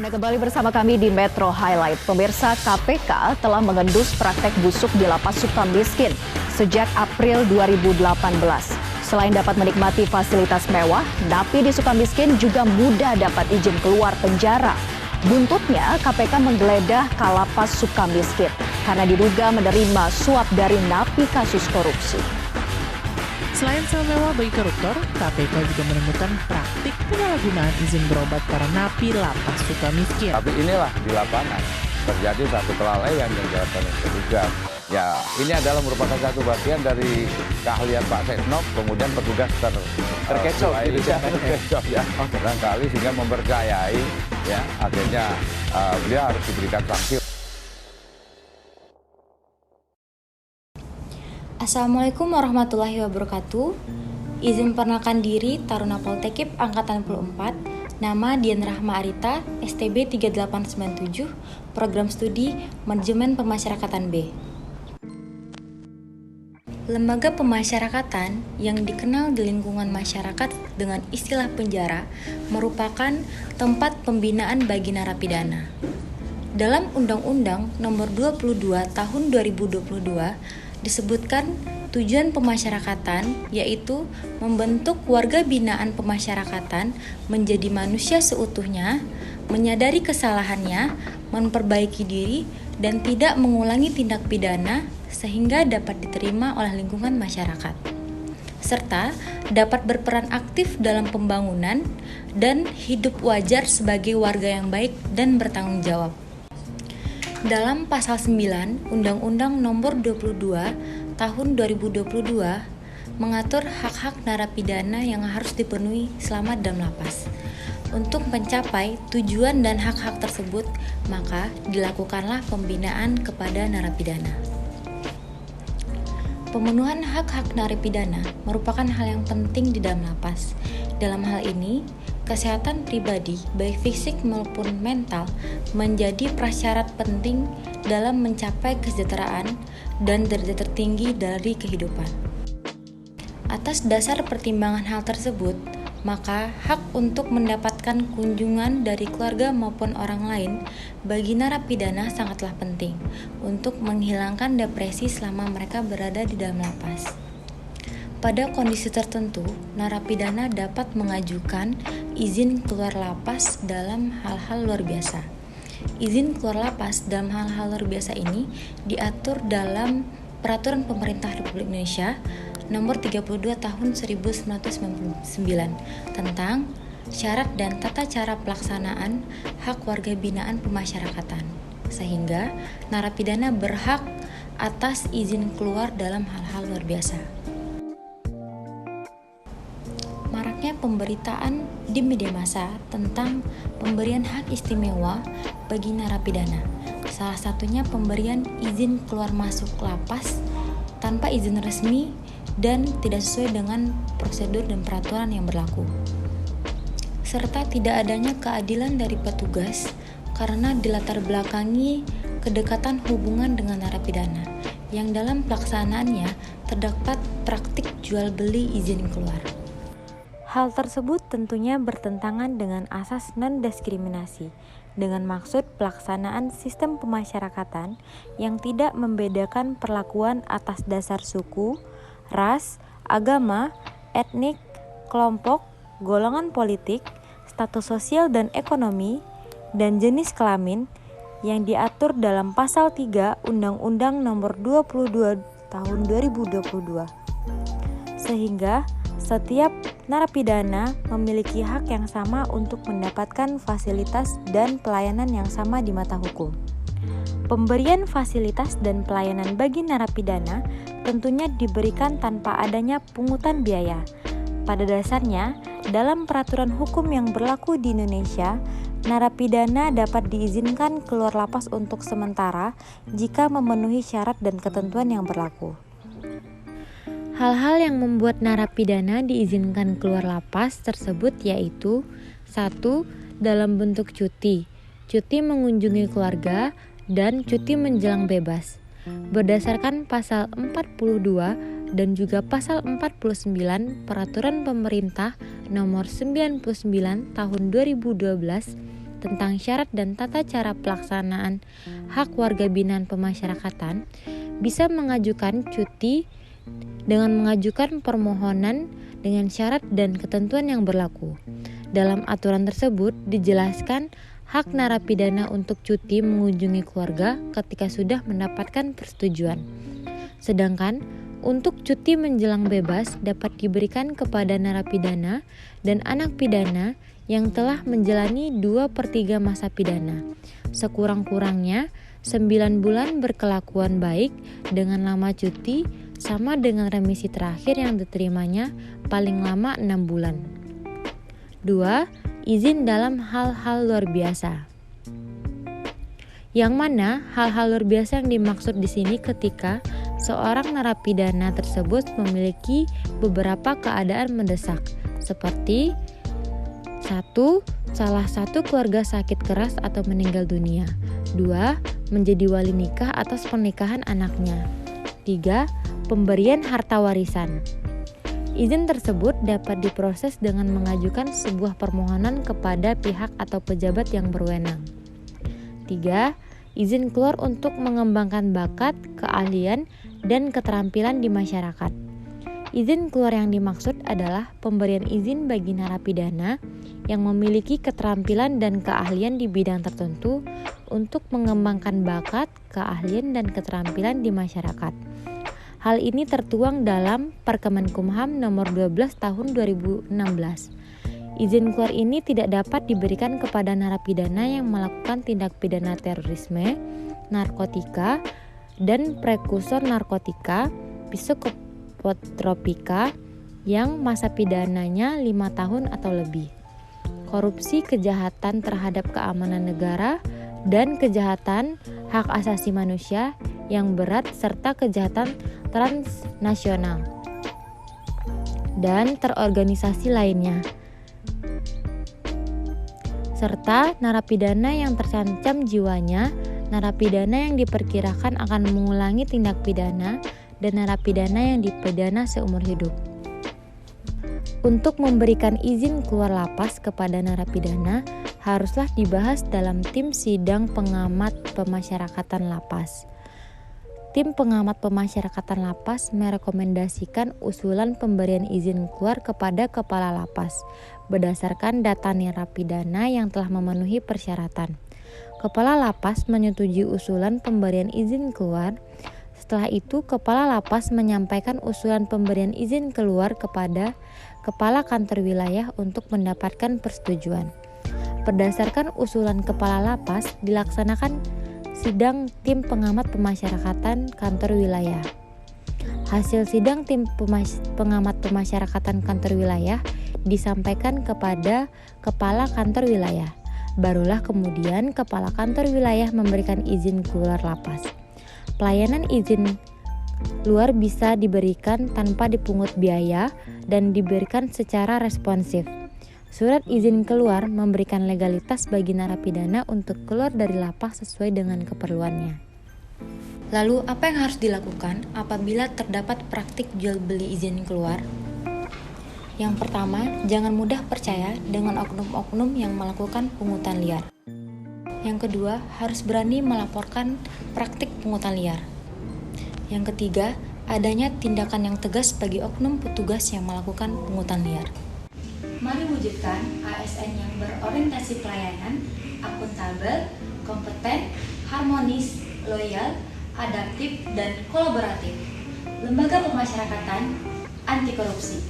Anda kembali bersama kami di Metro Highlight. Pemirsa, KPK telah mengendus praktek busuk di Lapas Sukamiskin sejak April 2018. Selain dapat menikmati fasilitas mewah, napi di Sukamiskin juga mudah dapat izin keluar penjara. Buntutnya, KPK menggeledah Kalapas Sukamiskin karena diduga menerima suap dari napi kasus korupsi. Selain sel mewah bagi koruptor, KPK juga menemukan praktik penyalahgunaan izin berobat para napi Lapas Sukamiskin. Tapi inilah di lapangan terjadi satu kelalaian yang dilakukan oleh petugas. Ya, ini adalah merupakan satu bagian dari keahlian Pak Setnov, kemudian petugas terkecoh ya. Barangkali sehingga mempercayai, ya akhirnya beliau harus diberikan sanksi. Assalamualaikum warahmatullahi wabarakatuh. Izin perkenalkan diri, Taruna Poltekip Angkatan 44, nama Dian Rahma Arita, STB 3897, Program Studi Manajemen Pemasyarakatan B. Lembaga pemasyarakatan yang dikenal di lingkungan masyarakat dengan istilah penjara merupakan tempat pembinaan bagi narapidana. Dalam Undang-Undang Nomor 22 Tahun 2022 disebutkan tujuan pemasyarakatan yaitu membentuk warga binaan pemasyarakatan menjadi manusia seutuhnya, menyadari kesalahannya, memperbaiki diri, dan tidak mengulangi tindak pidana sehingga dapat diterima oleh lingkungan masyarakat, serta dapat berperan aktif dalam pembangunan dan hidup wajar sebagai warga yang baik dan bertanggung jawab. Dalam Pasal 9 Undang-Undang Nomor 22 Tahun 2022 mengatur hak-hak narapidana yang harus dipenuhi selama dalam lapas. Untuk mencapai tujuan dan hak-hak tersebut, maka dilakukanlah pembinaan kepada narapidana. Pemenuhan hak-hak narapidana merupakan hal yang penting di dalam lapas. Dalam hal ini, kesehatan pribadi, baik fisik maupun mental, menjadi prasyarat penting dalam mencapai kesejahteraan dan derajat tertinggi dari kehidupan. Atas dasar pertimbangan hal tersebut, maka hak untuk mendapatkan kunjungan dari keluarga maupun orang lain bagi narapidana sangatlah penting untuk menghilangkan depresi selama mereka berada di dalam lapas. Pada kondisi tertentu, narapidana dapat mengajukan izin keluar lapas dalam hal-hal luar biasa. Izin keluar lapas dalam hal-hal luar biasa ini diatur dalam Peraturan Pemerintah Republik Indonesia Nomor 32 Tahun 1999 tentang syarat dan tata cara pelaksanaan hak warga binaan pemasyarakatan, sehingga narapidana berhak atas izin keluar dalam hal-hal luar biasa. Maraknya pemberitaan di media massa tentang pemberian hak istimewa bagi narapidana, salah satunya pemberian izin keluar masuk lapas tanpa izin resmi dan tidak sesuai dengan prosedur dan peraturan yang berlaku, serta tidak adanya keadilan dari petugas karena dilatar belakangi kedekatan hubungan dengan narapidana yang dalam pelaksanaannya terdapat praktik jual beli izin keluar. Hal tersebut tentunya bertentangan dengan asas non-diskriminasi dengan maksud pelaksanaan sistem pemasyarakatan yang tidak membedakan perlakuan atas dasar suku, ras, agama, etnik, kelompok, golongan politik, status sosial dan ekonomi, dan jenis kelamin yang diatur dalam Pasal 3 Undang-Undang Nomor 22 Tahun 2022. Sehingga setiap narapidana memiliki hak yang sama untuk mendapatkan fasilitas dan pelayanan yang sama di mata hukum. Pemberian fasilitas dan pelayanan bagi narapidana tentunya diberikan tanpa adanya pungutan biaya. Pada dasarnya, dalam peraturan hukum yang berlaku di Indonesia, narapidana dapat diizinkan keluar lapas untuk sementara jika memenuhi syarat dan ketentuan yang berlaku. Hal-hal yang membuat narapidana diizinkan keluar lapas tersebut yaitu 1. Dalam bentuk cuti mengunjungi keluarga, dan cuti menjelang bebas. Berdasarkan Pasal 42 dan juga Pasal 49 Peraturan Pemerintah Nomor 99 Tahun 2012 tentang syarat dan tata cara pelaksanaan hak warga binaan pemasyarakatan bisa mengajukan cuti dengan mengajukan permohonan dengan syarat dan ketentuan yang berlaku. Dalam aturan tersebut dijelaskan hak narapidana untuk cuti mengunjungi keluarga ketika sudah mendapatkan persetujuan. Sedangkan untuk cuti menjelang bebas dapat diberikan kepada narapidana dan anak pidana yang telah menjalani 2/3 masa pidana, sekurang-kurangnya 9 bulan berkelakuan baik dengan lama cuti sama dengan remisi terakhir yang diterimanya paling lama 6 bulan. 2. Izin dalam hal-hal luar biasa. Yang mana hal-hal luar biasa yang dimaksud di sini ketika seorang narapidana tersebut memiliki beberapa keadaan mendesak, seperti 1. Salah satu keluarga sakit keras atau meninggal dunia. 2. Menjadi wali nikah atas pernikahan anaknya. 3. Pemberian harta warisan. Izin tersebut dapat diproses dengan mengajukan sebuah permohonan kepada pihak atau pejabat yang berwenang. 3. Izin keluar untuk mengembangkan bakat, keahlian, dan keterampilan di masyarakat. Izin keluar yang dimaksud adalah pemberian izin bagi narapidana yang memiliki keterampilan dan keahlian di bidang tertentu untuk mengembangkan bakat, keahlian, dan keterampilan di masyarakat. Hal ini tertuang dalam Perkemenkumham nomor 12 tahun 2016. Izin keluar ini tidak dapat diberikan kepada narapidana yang melakukan tindak pidana terorisme, narkotika, dan prekursor narkotika, psikotropika yang masa pidananya 5 tahun atau lebih, korupsi, kejahatan terhadap keamanan negara, dan kejahatan hak asasi manusia yang berat serta kejahatan transnasional dan terorganisasi lainnya, serta narapidana yang terancam jiwanya, narapidana yang diperkirakan akan mengulangi tindak pidana, dan narapidana yang dipidana seumur hidup. Untuk memberikan izin keluar lapas kepada narapidana haruslah dibahas dalam tim sidang pengamat pemasyarakatan lapas. Tim pengamat pemasyarakatan lapas merekomendasikan usulan pemberian izin keluar kepada kepala lapas berdasarkan data narapidana yang telah memenuhi persyaratan. Kepala lapas menyetujui usulan pemberian izin keluar. Setelah itu, kepala lapas menyampaikan usulan pemberian izin keluar kepada kepala kantor wilayah untuk mendapatkan persetujuan. Berdasarkan usulan kepala lapas, dilaksanakan sidang tim pengamat pemasyarakatan kantor wilayah. Hasil sidang tim pengamat pemasyarakatan kantor wilayah disampaikan kepada kepala kantor wilayah. Barulah kemudian kepala kantor wilayah memberikan izin keluar lapas. Pelayanan izin luar bisa diberikan tanpa dipungut biaya dan diberikan secara responsif. Surat izin keluar memberikan legalitas bagi narapidana untuk keluar dari lapas sesuai dengan keperluannya. Lalu, apa yang harus dilakukan apabila terdapat praktik jual beli izin keluar? Yang pertama, jangan mudah percaya dengan oknum-oknum yang melakukan pungutan liar. Yang kedua, harus berani melaporkan praktik pungutan liar. Yang ketiga, adanya tindakan yang tegas bagi oknum petugas yang melakukan pungutan liar. Mari wujudkan ASN yang berorientasi pelayanan, akuntabel, kompeten, harmonis, loyal, adaptif, dan kolaboratif. Lembaga Pemasyarakatan Anti Korupsi.